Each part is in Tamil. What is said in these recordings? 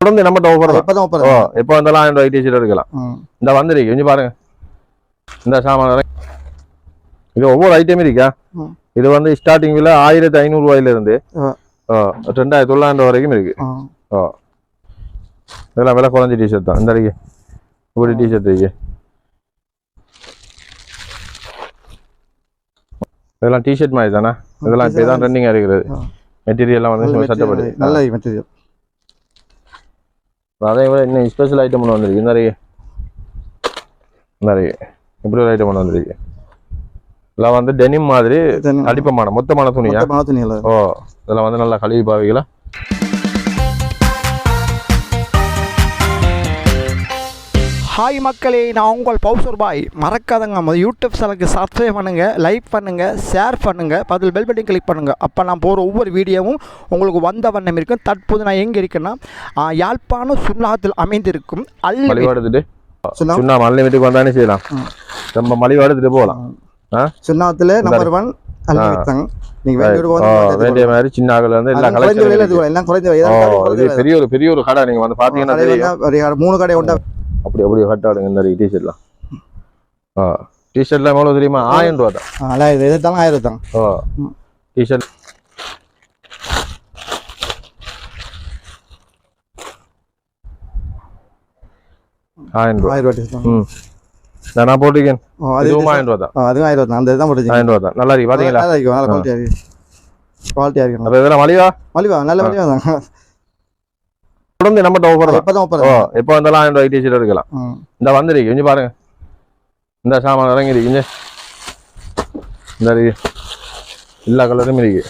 தொடர்ந்து நம்ம ஆஃபர் ஓ எப்போ வந்தாலும் 1000 ரூபாய் டிஷர்ட் எடுக்கலாம். இந்த வந்துருக்கு கொஞ்சம் பாருங்க. இந்த சாமான இது ஒவ்வொரு ஐட்டம் இருக்கா. இது வந்து ஸ்டார்டிங் விலை 1500 ரூபாயில இருந்து 2900 வரைக்கும் இருக்கு. இதெல்லாம் விலை குறைஞ்ச டிஷர்ட் தான். இந்த இருக்கு ஒரு டிஷர்ட் இருக்கு. இதெல்லாம் டிஷர்ட் மாதிரி தானே. இதெல்லாம் இப்போ தான் ட்ரெண்டிங்காக இருக்கிறது. மெட்டீரியல்லாம் வந்து சட்டப்படி நல்ல மெட்டீரியல். அதே விட இன்னும் ஸ்பெஷல் ஐட்டம் ஒன்று வந்துருக்கு. நிறைய இப்படி ஒரு ஐட்டம் ஒன்று வந்துருக்கு. இதெல்லாம் வந்து டெனிம் மாதிரி அடிப்பமான மொத்தமான துணியா. ஓ இதெல்லாம் வந்து நல்லா கழுவி பாவிகளா. ஹாய் மக்களே, நான் உங்கள் பவுசர் பாய். மறக்காதங்க நம்ம யூடியூப் சேனலுக்கு சப்ஸ்கிரைப் பண்ணுங்கள், லைக் பண்ணுங்கள், ஷேர் பண்ணுங்கள், பதில் பெல் பட்டன் கிளிக் பண்ணுங்கள். அப்போ நான் போகிற ஒவ்வொரு வீடியோவும் உங்களுக்கு வந்த வண்ணம் இருக்கும். தற்போது நான் எங்கே இருக்கேன்னா யாழ்ப்பாணம் சுண்ணாத்தில் அமைந்திருக்கும் மலிவாடுத்துட்டு சுண்ணா அன்லிமிட்டுக்கு வந்தானே செய்யலாம். நம்ம மலிவாடுத்துட்டு போகலாம். சுண்ணாத்தில் நம்பர் 1 அன்லிமிட். வேண்டிய மாதிரி சின்ன வந்து பெரிய ஒரு கடை. நீங்க வந்து பாத்தீங்கன்னா 3 கடை உண்டா. அப்படி கட்டாடுங்க இந்த டிஷர்ட்லாம். டிஷர்ட்லாம் எவ்வளவு தெரியுமா? 1000 ரூபா தான். 1000 தான். டிஷர்ட் நான் போட்டிருக்கேன். அதுவும் 1000 ரூபா தான். அதுவும் 1000 தான். அந்த தான் போட்டுருக்கேன். 1000 ரூபா தான். நல்லா இருக்கு பாத்தீங்களா? நல்லா இருக்கு. நல்ல குவாலிட்டியா இருக்கு. அப்ப இதெல்லாம் மலிவா நல்ல மலிவா தான். தொடர்ந்து நம்ம ஆஃபர் ஓ எப்போ வந்தாலும் 1000 ரூபாய் டிஷர்ட் எடுக்கலாம். இந்த வந்துருக்கு கொஞ்சம் பாருங்க. இந்த சாமான இறங்கிருக்கு. இந்த எல்லா கலரும் இருக்கு.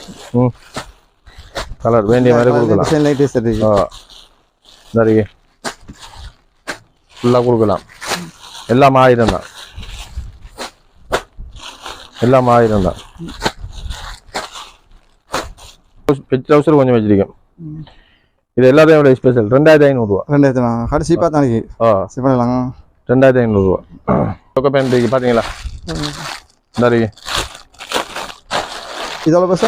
கலர் வேண்டிய மாதிரி கொடுக்கலாம். இந்த ஃபுல்லாக கொடுக்கலாம். எல்லாம் 1000 தான். எல்லாம் 1000 தான். ட்ரவுசர் கொஞ்சம் வச்சிருக்கேன். இது எல்லாத்தையும் விட ஸ்பெஷல் 2500 ரூபா. 2000 கடைசி பார்த்தாங்க. 2500 ரூபா. சொக்க பேண்ட் இருக்கு பாத்தீங்களா? இந்த இதோட பஸ்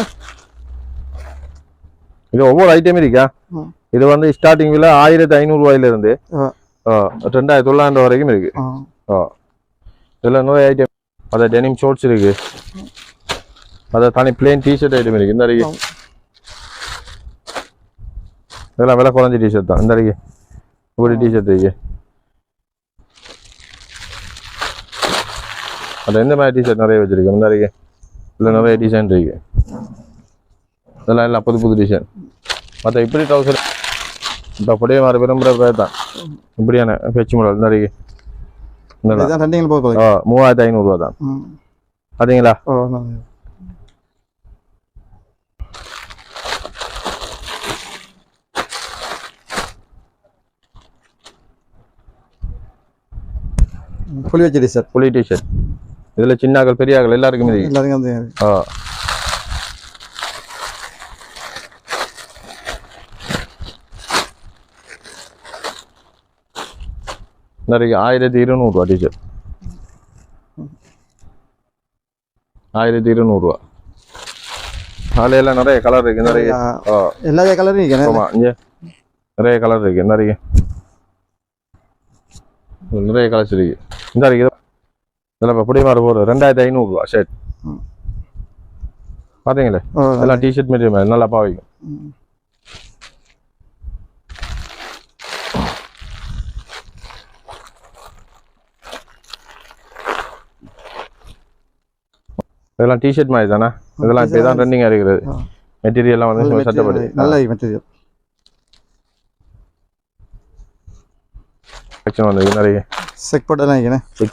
இது ஒவ்வொரு ஐட்டம் இருக்கா. இது வந்து ஸ்டார்டிங் விலை 1500 ரூபாயில இருந்து 2900 வரைக்கும் இருக்கு. இதுல நிறைய ஐட்டம். அத டெனிம் ஷார்ட்ஸ் இருக்கு. அத தனி பிளேன் டிஷர்ட் ஐட்டம் இருக்கு. இந்த இதெல்லாம் விலை குறைஞ்ச டிஷர்ட் தான். இந்த ஒரு டிஷர்ட் இருக்கு. அது எந்த மாதிரி டிஷர்ட் நிறைய வச்சிருக்கேன். இந்த இல்லை நிறைய டிசைன் இருக்கு. இதெல்லாம் எல்லாம் புது டிசைன். மற்ற இப்படி ட்ரவுசர் இப்போ அப்படியே மாற விரும்புகிற தான் இப்படியான ஃபெச் மாடல். இந்த 3500 ரூபா தான். பார்த்தீங்களா? புலி டிஷர்ட். இதுல சின்னாக்கள் பெரியாக்கள் எல்லாருக்குமே நிறைய 1200 ரூபா டிஷர்ட். 1200 ரூபா. அதுல நிறைய கலர் இருக்கு. எல்லா கலரும் இருக்கு. ஆமா, நிறைய கலர் இருக்கு. நிறைய கலர்ஸ் இருக்கு. இந்த இதெல்லாம் இப்போ புடிய மாதிரி போடுறது 2500 ரூபா ஷர்ட். பார்த்தீங்களே எல்லாம் டிஷர்ட் மெட்டீரியல் நல்லா பாவிக்கும். இதெல்லாம் டிஷர்ட் மாதிரி தானே. இதெல்லாம் இப்போ தான் ட்ரெண்டிங்காக இருக்கிறது. மெட்டீரியல்லாம் வந்து சட்டப்படி நல்ல மெட்டீரியல். செக்ஷன் வந்து நிறைய செக் போட்டு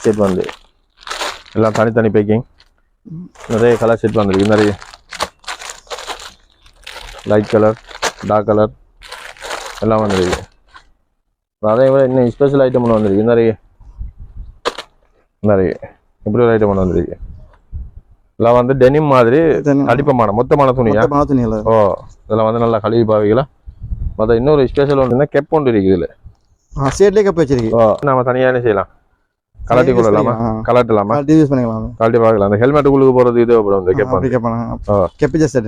செட் வந்து எல்லாம் தனித்தனி பேக்கிங். நிறைய கலர் செட் வந்துருக்கு. நிறைய லைட் கலர், டார்க் கலர் எல்லாம் வந்துருக்கு. அதே விட இன்னும் ஸ்பெஷல் ஐட்டம் ஒன்று வந்துருக்கு. நிறைய இப்படி ஒரு ஐட்டம் ஒன்று வந்துருக்கு. எல்லாம் வந்து டெனிம் மாதிரி அடிப்பமான மொத்தமான துணியா. ஓ இதெல்லாம் வந்து நல்லா கழுவி பாவிகளா. மற்ற இன்னொரு ஸ்பெஷல் ஒன்று கெப் ஒன்று இருக்குது. இதில் சேட்லயே கப் வச்சிருக்கீங்க. நாம தனியானே செய்யலாம். கலட்டி கொள்ளலாமா? கலட்டலாமா? யூஸ் பண்ணிக்கலாம். கலட்டி பார்க்கலாம். அந்த ஹெல்மெட் குழுக்கு போறது இது இந்த கெப் ஜஸ்ட்